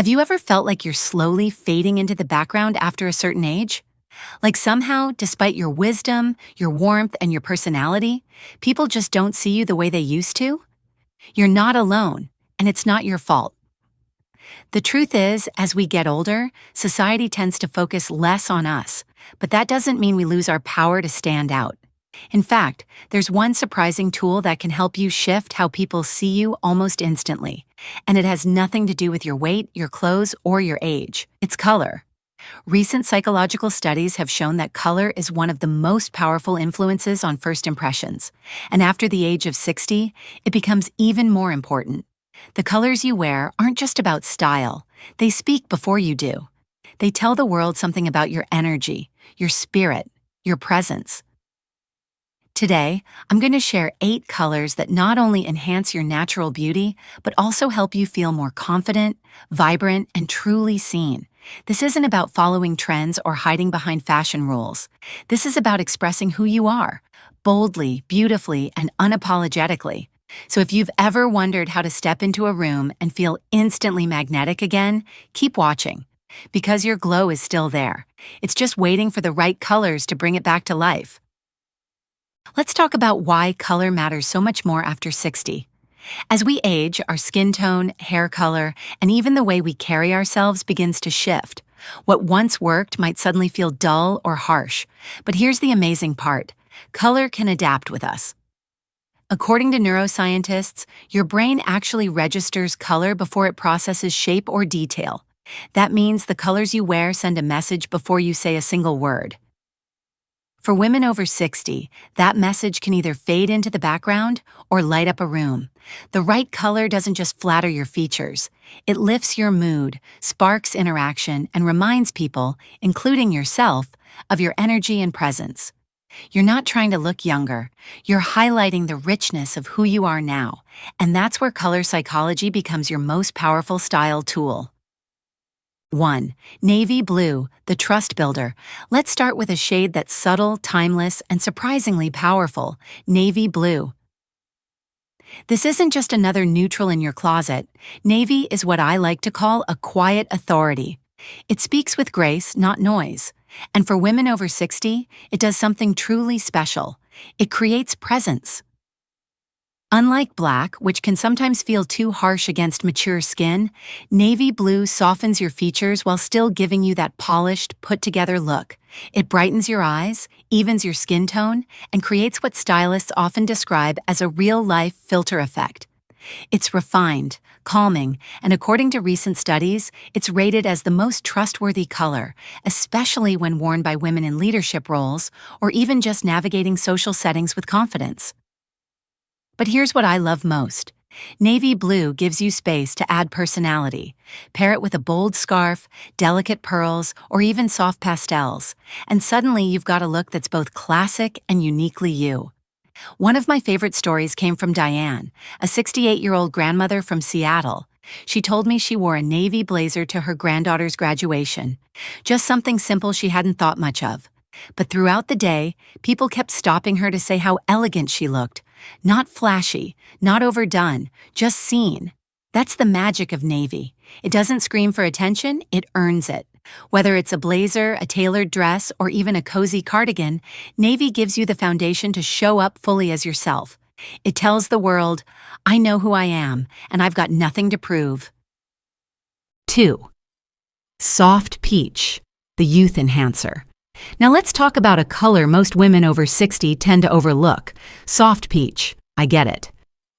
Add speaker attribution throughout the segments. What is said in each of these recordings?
Speaker 1: Have you ever felt like you're slowly fading into the background after a certain age? Like somehow, despite your wisdom, your warmth, and your personality, people just don't see you the way they used to? You're not alone, and it's not your fault. The truth is, as we get older, society tends to focus less on us, but that doesn't mean we lose our power to stand out. In fact, there's one surprising tool that can help you shift how people see you almost instantly, and it has nothing to do with your weight, your clothes, or your age. It's color. Recent psychological studies have shown that color is one of the most powerful influences on first impressions, and after the age of 60, it becomes even more important. The colors you wear aren't just about style, they speak before you do. They tell the world something about your energy, your spirit, your presence. Today, I'm going to share 8 colors that not only enhance your natural beauty, but also help you feel more confident, vibrant, and truly seen. This isn't about following trends or hiding behind fashion rules. This is about expressing who you are, boldly, beautifully, and unapologetically. So if you've ever wondered how to step into a room and feel instantly magnetic again, keep watching. Because your glow is still there. It's just waiting for the right colors to bring it back to life. Let's talk about why color matters so much more after 60. As we age, our skin tone, hair color, and even the way we carry ourselves begins to shift. What once worked might suddenly feel dull or harsh. But here's the amazing part. Color can adapt with us. According to neuroscientists, your brain actually registers color before it processes shape or detail. That means the colors you wear send a message before you say a single word. For women over 60, that message can either fade into the background or light up a room. The right color doesn't just flatter your features. It lifts your mood, sparks interaction, and reminds people, including yourself, of your energy and presence. You're not trying to look younger. You're highlighting the richness of who you are now, and that's where color psychology becomes your most powerful style tool. 1. Navy blue, the trust builder. Let's start with a shade that's subtle, timeless, and surprisingly powerful, navy blue. This isn't just another neutral in your closet. Navy is what I like to call a quiet authority. It speaks with grace, not noise. And for women over 60, it does something truly special. It creates presence. Unlike black, which can sometimes feel too harsh against mature skin, navy blue softens your features while still giving you that polished, put-together look. It brightens your eyes, evens your skin tone, and creates what stylists often describe as a real-life filter effect. It's refined, calming, and according to recent studies, it's rated as the most trustworthy color, especially when worn by women in leadership roles or even just navigating social settings with confidence. But here's what I love most. Navy blue gives you space to add personality. Pair it with a bold scarf, delicate pearls, or even soft pastels, and suddenly you've got a look that's both classic and uniquely you. One of my favorite stories came from Diane, a 68-year-old grandmother from Seattle. She told me she wore a navy blazer to her granddaughter's graduation. Just something simple she hadn't thought much of. But throughout the day, people kept stopping her to say how elegant she looked. Not flashy, not overdone, just seen. That's the magic of navy. It doesn't scream for attention, it earns it. Whether it's a blazer, a tailored dress, or even a cozy cardigan, navy gives you the foundation to show up fully as yourself. It tells the world, I know who I am, and I've got nothing to prove. 2. Soft peach, the youth enhancer. Now let's talk about a color most women over 60 tend to overlook. Soft peach. I get it.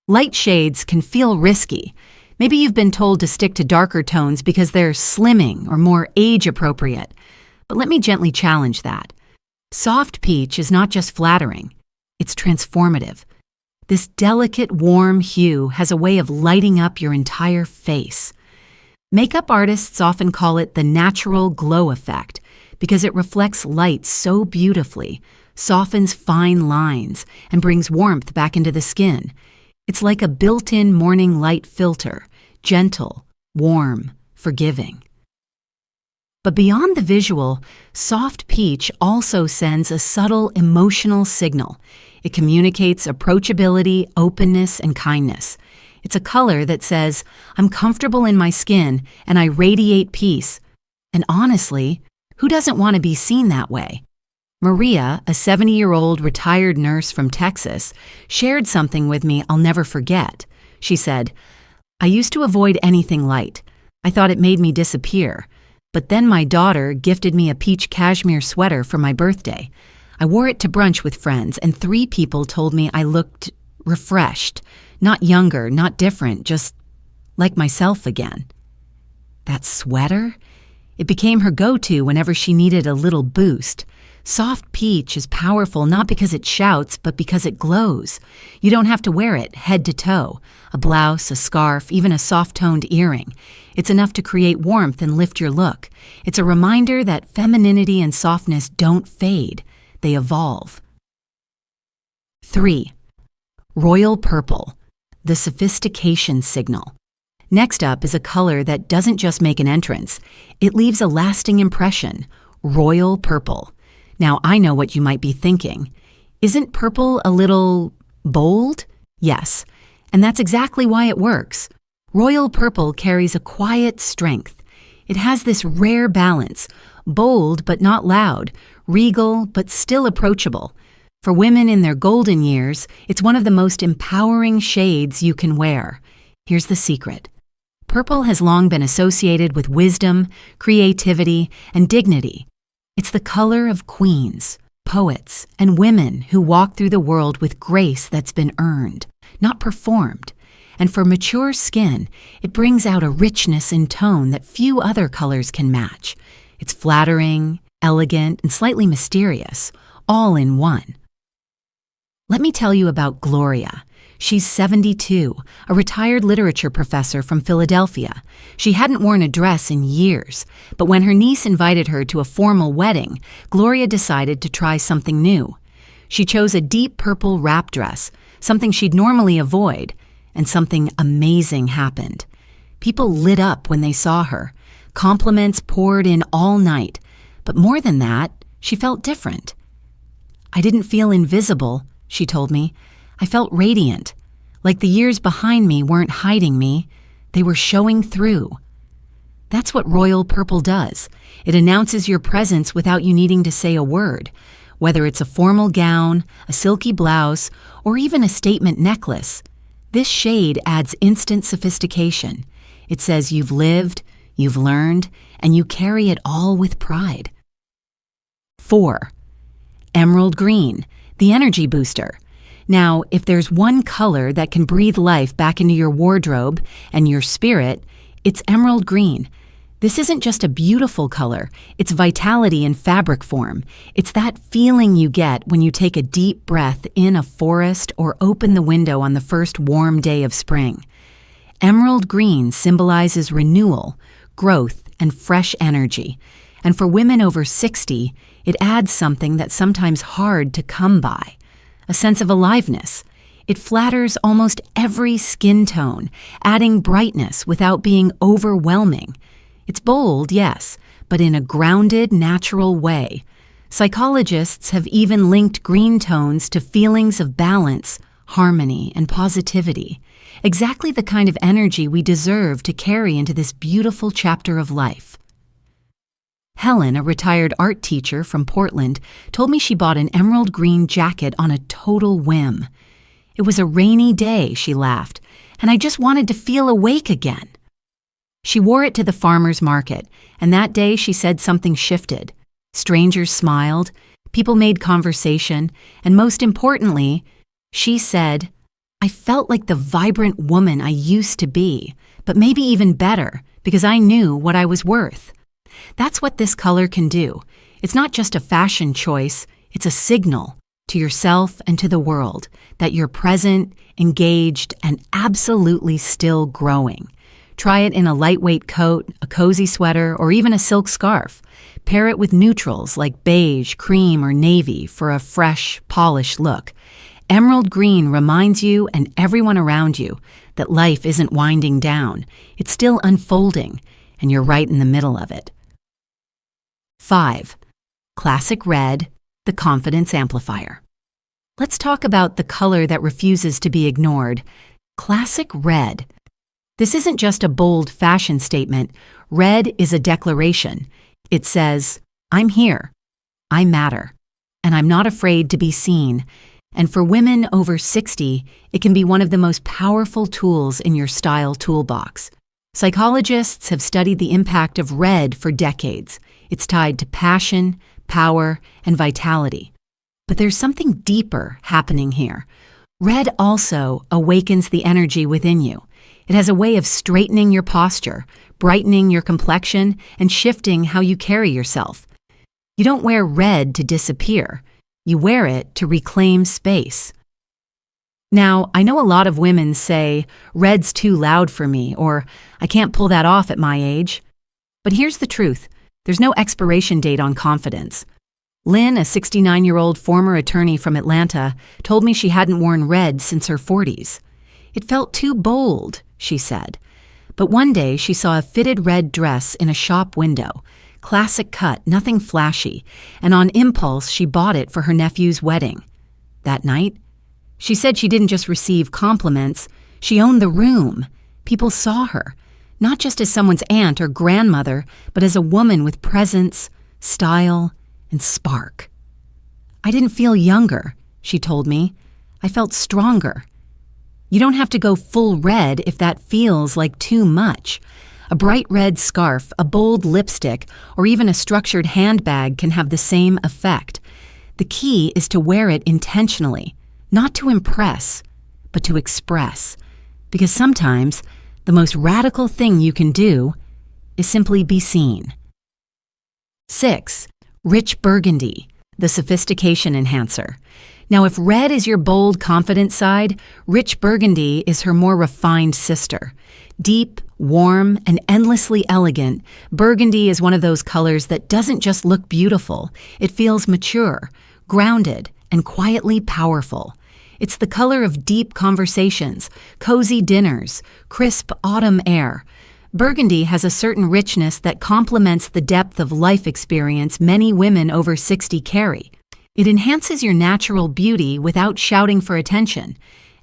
Speaker 1: Light shades can feel risky. Maybe you've been told to stick to darker tones because they're slimming or more age-appropriate. But let me gently challenge that. Soft peach is not just flattering. It's transformative. This delicate, warm hue has a way of lighting up your entire face. Makeup artists often call it the natural glow effect, because it reflects light so beautifully, softens fine lines, and brings warmth back into the skin. It's like a built-in morning light filter, gentle, warm, forgiving. But beyond the visual, soft peach also sends a subtle emotional signal. It communicates approachability, openness, and kindness. It's a color that says, I'm comfortable in my skin and I radiate peace. And honestly, who doesn't want to be seen that way? Maria, a 70-year-old retired nurse from Texas, shared something with me I'll never forget. She said, I used to avoid anything light. I thought it made me disappear. But then my daughter gifted me a peach cashmere sweater for my birthday. I wore it to brunch with friends, and 3 people told me I looked refreshed, not younger, not different, just like myself again. That sweater? It became her go-to whenever she needed a little boost. Soft peach is powerful not because it shouts, but because it glows. You don't have to wear it head to toe, a blouse, a scarf, even a soft-toned earring. It's enough to create warmth and lift your look. It's a reminder that femininity and softness don't fade, they evolve. 3. Royal purple, the sophistication signal. Next up is a color that doesn't just make an entrance, it leaves a lasting impression, royal purple. Now, I know what you might be thinking. Isn't purple a little bold? Yes, and that's exactly why it works. Royal purple carries a quiet strength. It has this rare balance, bold but not loud, regal but still approachable. For women in their golden years, it's one of the most empowering shades you can wear. Here's the secret. Purple has long been associated with wisdom, creativity, and dignity. It's the color of queens, poets, and women who walk through the world with grace that's been earned, not performed. And for mature skin, it brings out a richness in tone that few other colors can match. It's flattering, elegant, and slightly mysterious, all in one. Let me tell you about Gloria. She's 72, a retired literature professor from Philadelphia. She hadn't worn a dress in years, but when her niece invited her to a formal wedding, Gloria decided to try something new. She chose a deep purple wrap dress, something she'd normally avoid, and something amazing happened. People lit up when they saw her. Compliments poured in all night, but more than that, she felt different. I didn't feel invisible, she told me. I felt radiant, like the years behind me weren't hiding me, they were showing through. That's what royal purple does. It announces your presence without you needing to say a word. Whether it's a formal gown, a silky blouse, or even a statement necklace, this shade adds instant sophistication. It says you've lived, you've learned, and you carry it all with pride. 4. Emerald green, the energy booster. Now, if there's one color that can breathe life back into your wardrobe and your spirit, it's emerald green. This isn't just a beautiful color, it's vitality in fabric form. It's that feeling you get when you take a deep breath in a forest or open the window on the first warm day of spring. Emerald green symbolizes renewal, growth, and fresh energy. And for women over 60, it adds something that's sometimes hard to come by. A sense of aliveness. It flatters almost every skin tone, adding brightness without being overwhelming. It's bold, yes, but in a grounded, natural way. Psychologists have even linked green tones to feelings of balance, harmony, and positivity. Exactly the kind of energy we deserve to carry into this beautiful chapter of life. Helen, a retired art teacher from Portland, told me she bought an emerald green jacket on a total whim. It was a rainy day, she laughed, and I just wanted to feel awake again. She wore it to the farmer's market, and that day she said something shifted. Strangers smiled, people made conversation, and most importantly, she said, I felt like the vibrant woman I used to be, but maybe even better, because I knew what I was worth. That's what this color can do. It's not just a fashion choice, it's a signal to yourself and to the world that you're present, engaged, and absolutely still growing. Try it in a lightweight coat, a cozy sweater, or even a silk scarf. Pair it with neutrals like beige, cream, or navy for a fresh, polished look. Emerald green reminds you and everyone around you that life isn't winding down. It's still unfolding, and you're right in the middle of it. 5. Classic red, the confidence amplifier. Let's talk about the color that refuses to be ignored, Classic red. This isn't just a bold fashion statement. Red is a declaration. It says, I'm here, I matter, and I'm not afraid to be seen. And for women over 60, it can be one of the most powerful tools in your style toolbox. Psychologists have studied the impact of red for decades. It's tied to passion, power, and vitality. But there's something deeper happening here. Red also awakens the energy within you. It has a way of straightening your posture, brightening your complexion, and shifting how you carry yourself. You don't wear red to disappear. You wear it to reclaim space. Now, I know a lot of women say, red's too loud for me, or I can't pull that off at my age. But here's the truth. There's no expiration date on confidence. Lynn, a 69-year-old former attorney from Atlanta, told me she hadn't worn red since her 40s. It felt too bold, she said. But one day she saw a fitted red dress in a shop window. Classic cut, nothing flashy, and on impulse she bought it for her nephew's wedding. That night, she said she didn't just receive compliments, she owned the room. People saw her, not just as someone's aunt or grandmother, but as a woman with presence, style, and spark. I didn't feel younger, she told me. I felt stronger. You don't have to go full red if that feels like too much. A bright red scarf, a bold lipstick, or even a structured handbag can have the same effect. The key is to wear it intentionally, not to impress, but to express. Because sometimes the most radical thing you can do is simply be seen. 6. Rich Burgundy, the sophistication enhancer. Now, if red is your bold, confident side, rich burgundy is her more refined sister. Deep, warm, and endlessly elegant, burgundy is one of those colors that doesn't just look beautiful. It feels mature, grounded, and quietly powerful. It's the color of deep conversations, cozy dinners, crisp autumn air. Burgundy has a certain richness that complements the depth of life experience many women over 60 carry. It enhances your natural beauty without shouting for attention,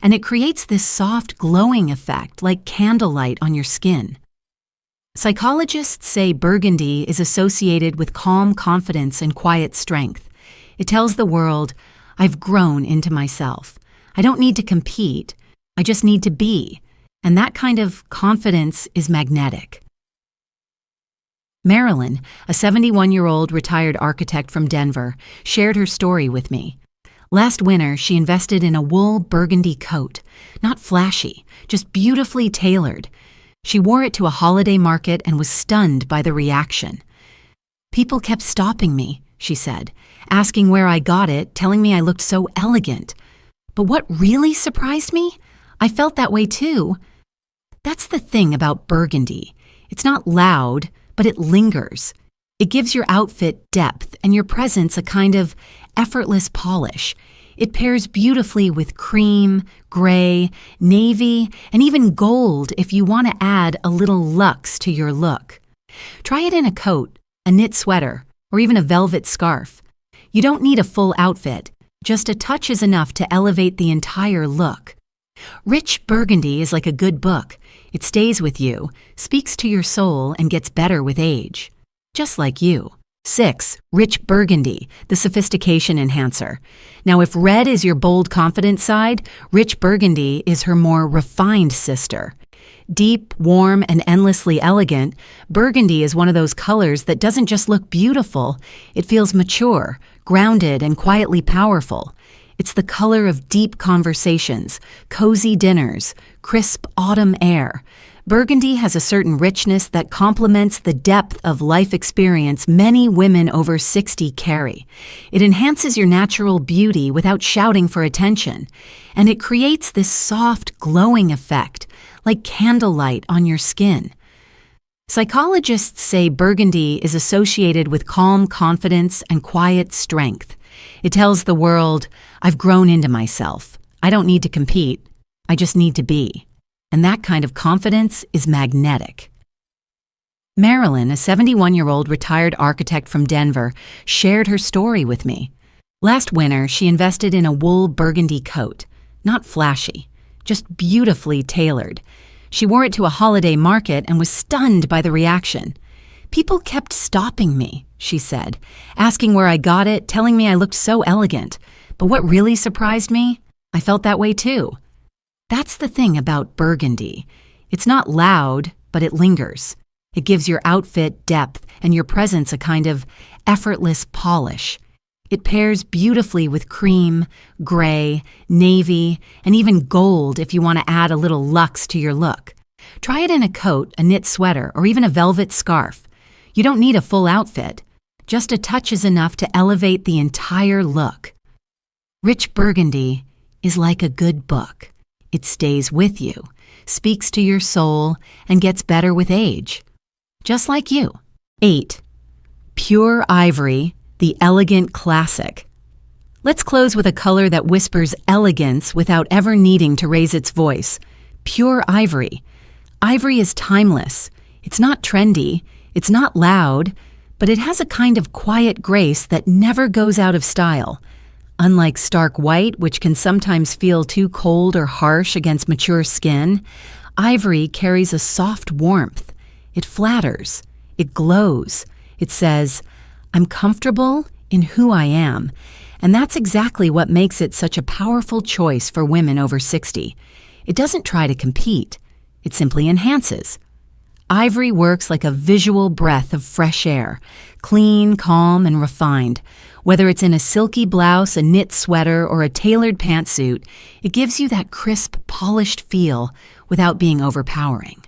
Speaker 1: and it creates this soft, glowing effect like candlelight on your skin. Psychologists say burgundy is associated with calm confidence and quiet strength. It tells the world, I've grown into myself. I don't need to compete. I just need to be. And that kind of confidence is magnetic. Marilyn, a 71-year-old retired architect from Denver, shared her story with me. Last winter, she invested in a wool burgundy coat. Not flashy, just beautifully tailored. She wore it to a holiday market and was stunned by the reaction. People kept stopping me, she said, asking where I got it, telling me I looked so elegant. But what really surprised me? I felt that way too. That's the thing about burgundy. It's not loud, but it lingers. It gives your outfit depth and your presence a kind of effortless polish. It pairs beautifully with cream, gray, navy, and even gold if you want to add a little luxe to your look. Try it in a coat, a knit sweater, or even a velvet scarf. You don't need a full outfit. Just a touch is enough to elevate the entire look. Rich burgundy is like a good book. It stays with you, speaks to your soul, and gets better with age. Just like you. 6. Rich burgundy, the sophistication enhancer. Now, if red is your bold, confident side, rich burgundy is her more refined sister. Deep, warm, and endlessly elegant, burgundy is one of those colors that doesn't just look beautiful, it feels mature, grounded, and quietly powerful. It's the color of deep conversations, cozy dinners, crisp autumn air. Burgundy has a certain richness that complements the depth of life experience many women over 60 carry. It enhances your natural beauty without shouting for attention, and it creates this soft, glowing effect, like candlelight on your skin. Psychologists say burgundy is associated with calm confidence and quiet strength. It tells the world, I've grown into myself. I don't need to compete. I just need to be. And that kind of confidence is magnetic. Marilyn, a 71-year-old retired architect from Denver, shared her story with me. Last winter, she invested in a wool burgundy coat. Not flashy, just beautifully tailored. She wore it to a holiday market and was stunned by the reaction. "People kept stopping me," she said, asking where I got it, telling me I looked so elegant. But what really surprised me? I felt that way too. That's the thing about Burgundy. It's not loud, but it lingers. It gives your outfit depth and your presence a kind of effortless polish. It pairs beautifully with cream, gray, navy, and even gold if you want to add a little luxe to your look. Try it in a coat, a knit sweater, or even a velvet scarf. You don't need a full outfit. Just a touch is enough to elevate the entire look. Rich Burgundy is like a good book. It stays with you, speaks to your soul, and gets better with age. Just like you. 8. Pure ivory, the elegant classic. Let's close with a color that whispers elegance without ever needing to raise its voice. Pure ivory. Ivory is timeless. It's not trendy. It's not loud, but it has a kind of quiet grace that never goes out of style. Unlike stark white, which can sometimes feel too cold or harsh against mature skin, ivory carries a soft warmth. It flatters. It glows. It says, "I'm comfortable in who I am." And that's exactly what makes it such a powerful choice for women over 60. It doesn't try to compete. It simply enhances. Ivory works like a visual breath of fresh air, clean, calm, and refined. Whether it's in a silky blouse, a knit sweater, or a tailored pantsuit, it gives you that crisp, polished feel without being overpowering.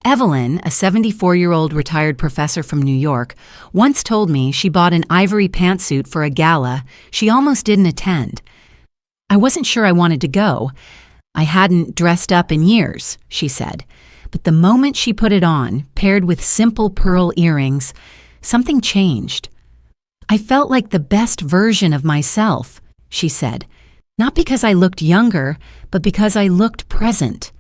Speaker 1: Evelyn, a 74-year-old retired professor from New York, once told me she bought an ivory pantsuit for a gala she almost didn't attend. "I wasn't sure I wanted to go. I hadn't dressed up in years," she said. But the moment she put it on, paired with simple pearl earrings, something changed. "I felt like the best version of myself," she said. "Not because I looked younger, but because I looked present."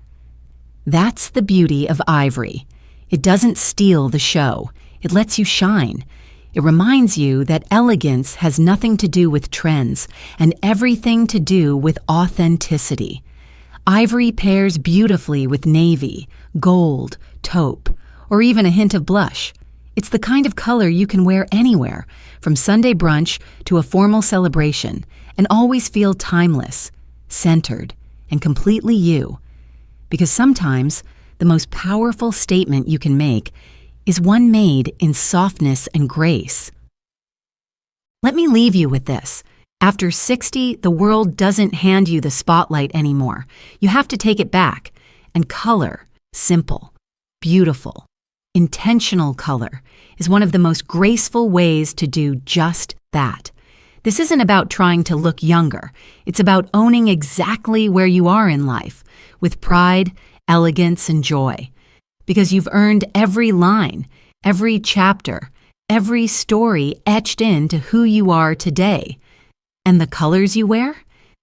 Speaker 1: That's the beauty of ivory. It doesn't steal the show. It lets you shine. It reminds you that elegance has nothing to do with trends and everything to do with authenticity. Ivory pairs beautifully with navy, gold, taupe, or even a hint of blush. It's the kind of color you can wear anywhere, from Sunday brunch to a formal celebration, and always feel timeless, centered, and completely you. Because sometimes the most powerful statement you can make is one made in softness and grace. Let me leave you with this. After 60, the world doesn't hand you the spotlight anymore. You have to take it back. And color, simple, beautiful, intentional color, is one of the most graceful ways to do just that. This isn't about trying to look younger. It's about owning exactly where you are in life, with pride, elegance, and joy. Because you've earned every line, every chapter, every story etched into who you are today. And the colors you wear?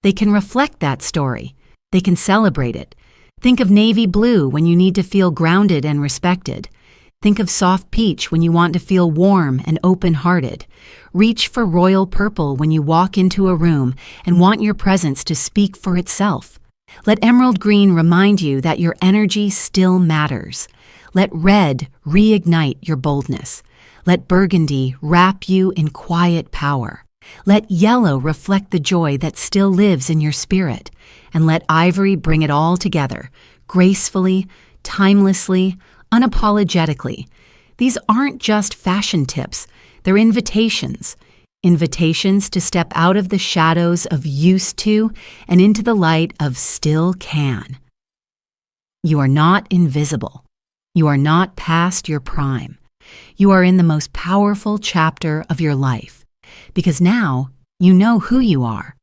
Speaker 1: They can reflect that story. They can celebrate it. Think of navy blue when you need to feel grounded and respected. Think of soft peach when you want to feel warm and open-hearted. Reach for royal purple when you walk into a room and want your presence to speak for itself. Let emerald green remind you that your energy still matters. Let red reignite your boldness. Let burgundy wrap you in quiet power. Let yellow reflect the joy that still lives in your spirit. And let ivory bring it all together, gracefully, timelessly, unapologetically. These aren't just fashion tips, they're invitations. Invitations to step out of the shadows of used to and into the light of still can. You are not invisible. You are not past your prime. You are in the most powerful chapter of your life. Because now you know who you are.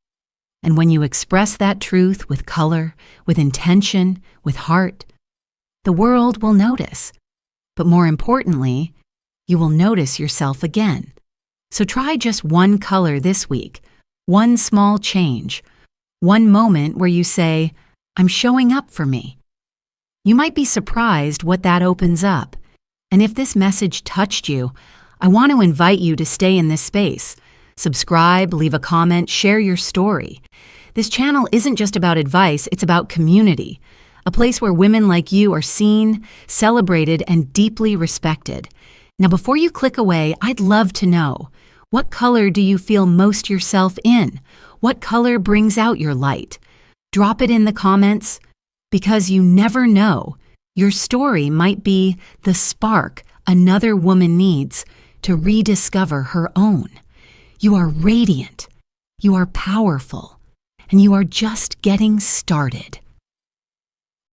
Speaker 1: And when you express that truth with color, with intention, with heart, the world will notice. But more importantly, you will notice yourself again. So try just one color this week, one small change, one moment where you say, "I'm showing up for me." You might be surprised what that opens up. And if this message touched you, I want to invite you to stay in this space. Subscribe, leave a comment, share your story. This channel isn't just about advice, it's about community, a place where women like you are seen, celebrated, and deeply respected. Now, before you click away, I'd love to know, what color do you feel most yourself in? What color brings out your light? Drop it in the comments, because you never know. Your story might be the spark another woman needs to rediscover her own. You are radiant, you are powerful, and you are just getting started.